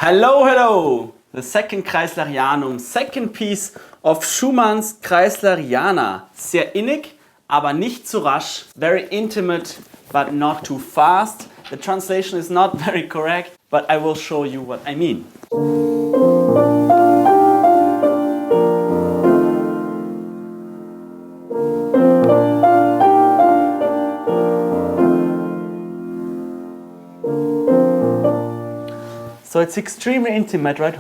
Hello, hello! The second Kreislerianum, second piece of Schumann's Kreisleriana. Sehr innig, aber nicht zu rasch. Very intimate, but not too fast. The translation is not very correct, but I will show you what I mean. So it's extremely intimate, right?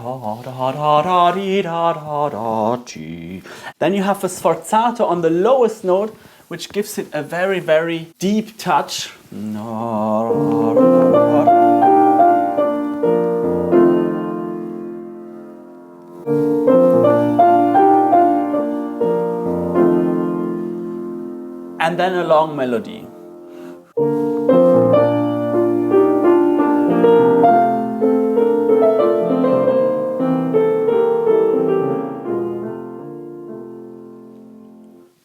Then you have a sforzato on the lowest note, which gives it a very, very deep touch. And then a long melody.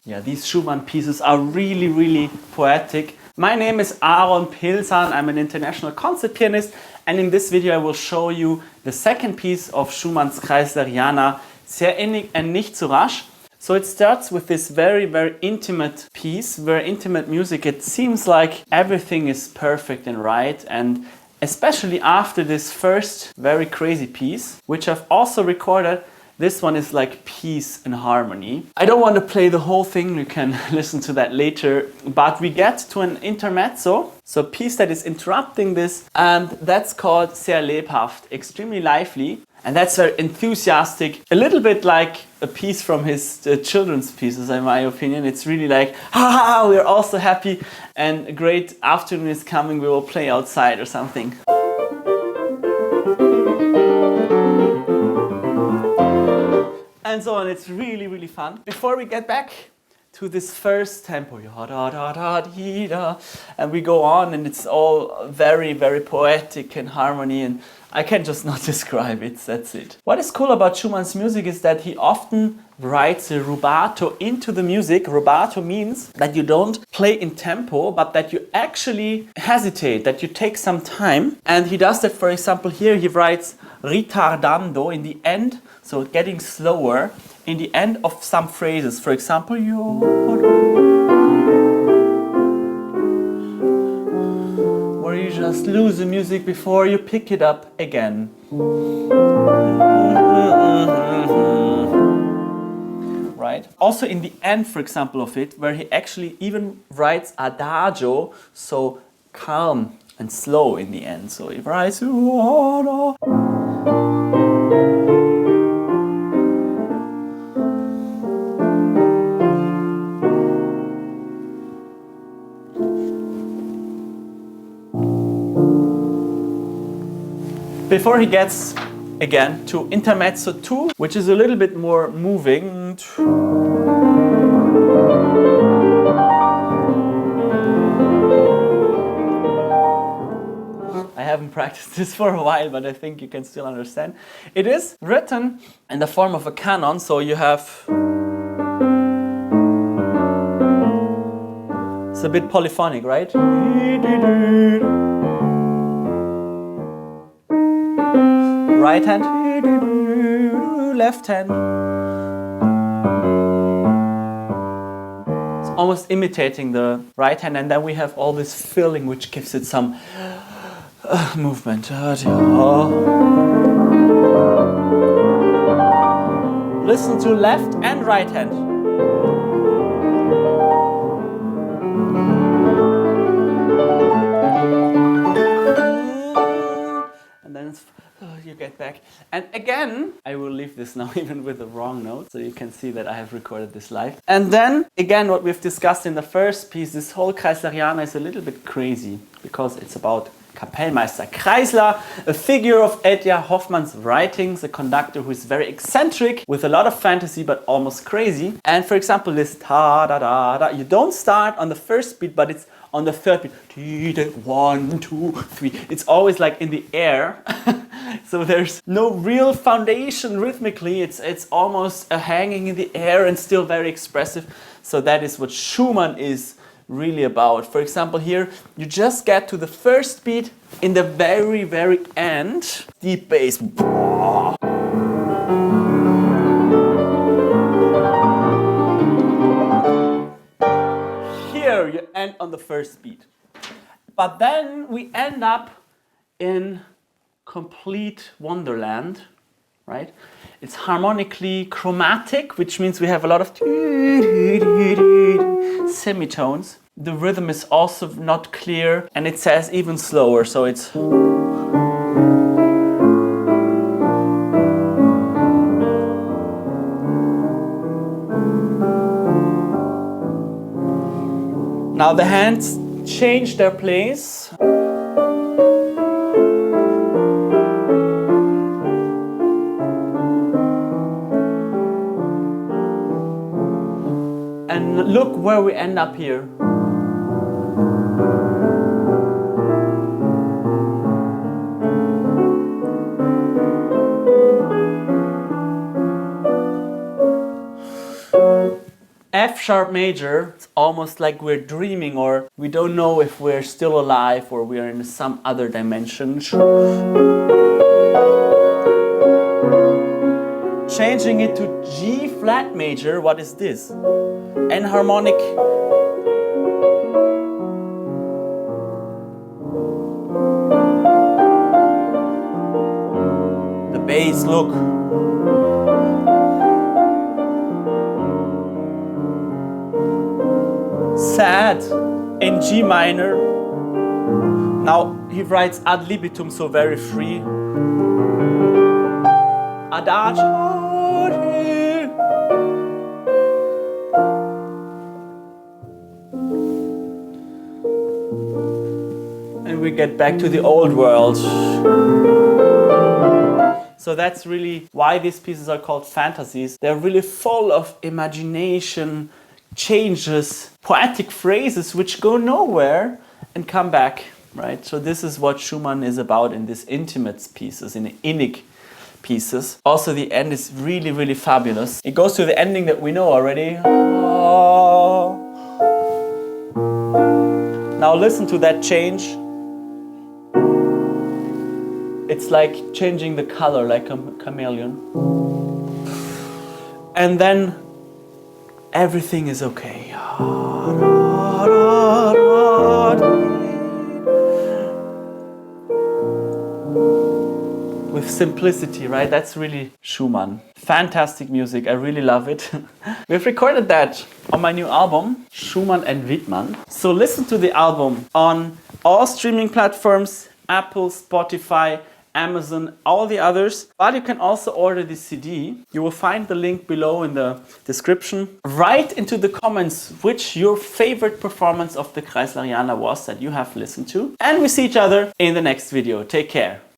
Yeah, these Schumann pieces are really, really poetic. My name is Aaron Pilsan. I'm an international concert pianist, and in this video I will show you the second piece of Schumann's Kreisleriana, Sehr, innig and nicht, rasch. So it starts with this very, very intimate piece, very intimate music. It seems like everything is perfect and right, and especially after this first very crazy piece, which I've also recorded. This one is like peace and harmony. I don't want to play the whole thing, you can listen to that later, but we get to an intermezzo, so a piece that is interrupting this, and that's called Sehr lebhaft, extremely lively, and that's very enthusiastic, a little bit like a piece from his children's pieces, in my opinion. It's really like, ha, we're all so happy, and a great afternoon is coming, we will play outside or something. And so on, it's really, really fun. Before we get back to this first tempo, and we go on, and it's all very, very poetic and harmony, and I can just not describe it, that's it. What is cool about Schumann's music is that he often writes a rubato into the music. Rubato means that you don't play in tempo, but that you actually hesitate, that you take some time. And he does that, for example, here he writes ritardando in the end, so getting slower in the end of some phrases. For example, where you just lose the music before you pick it up again. Right? Also in the end, for example, of it, where he actually even writes adagio, so calm and slow in the end. So he writes before he gets again to Intermezzo 2, which is a little bit more moving. I haven't practiced this for a while, but I think you can still understand. It is written in the form of a canon, so you have... It's a bit polyphonic, right? Right hand, left hand. It's almost imitating the right hand, and then we have all this filling which gives it some movement. Listen to left and right hand. And then you get back. And again, I will leave this now even with the wrong note, so you can see that I have recorded this live. And then, again, what we've discussed in the first piece, this whole Kreisleriana is a little bit crazy, because it's about Kapellmeister Kreisler, a figure of Edgar Hoffmann's writings, a conductor who is very eccentric, with a lot of fantasy, but almost crazy. And for example, this ta-da-da-da, you don't start on the first beat, but it's on the third beat. 1, 2, 3. It's always like in the air. So there's no real foundation rhythmically. It's almost a hanging in the air and still very expressive. So that is what Schumann is really about. For example, here you just get to the first beat in the very, very end, deep bass. Here you end on the first beat. But then we end up in complete wonderland, right? It's harmonically chromatic, which means we have a lot of semitones. The rhythm is also not clear, and it says even slower, so it's... Now the hands change their place. And look where we end up here. F sharp major, it's almost like we're dreaming, or we don't know if we're still alive or we're in some other dimension. Changing it to G flat major, what is this? Enharmonic. The bass, look. Sad in G minor. Now he writes ad libitum, so very free. Adagio. And we get back to the old world. So that's really why these pieces are called fantasies. They're really full of imagination, changes, poetic phrases which go nowhere and come back, right? So this is what Schumann is about in these intimate pieces, in the innig pieces. Also the end is really, really fabulous. It goes to the ending that we know already. Oh. Now listen to that change. It's like changing the color like a chameleon. And then everything is okay. With simplicity, right? That's really Schumann. Fantastic music, I really love it. We've recorded that on my new album, Schumann and Wittmann. So listen to the album on all streaming platforms, Apple, Spotify, Amazon, all the others. But you can also order the CD. You will find the link below in the description. Write into the comments which your favorite performance of the Kreisleriana was that you have listened to. And we see each other in the next video. Take care.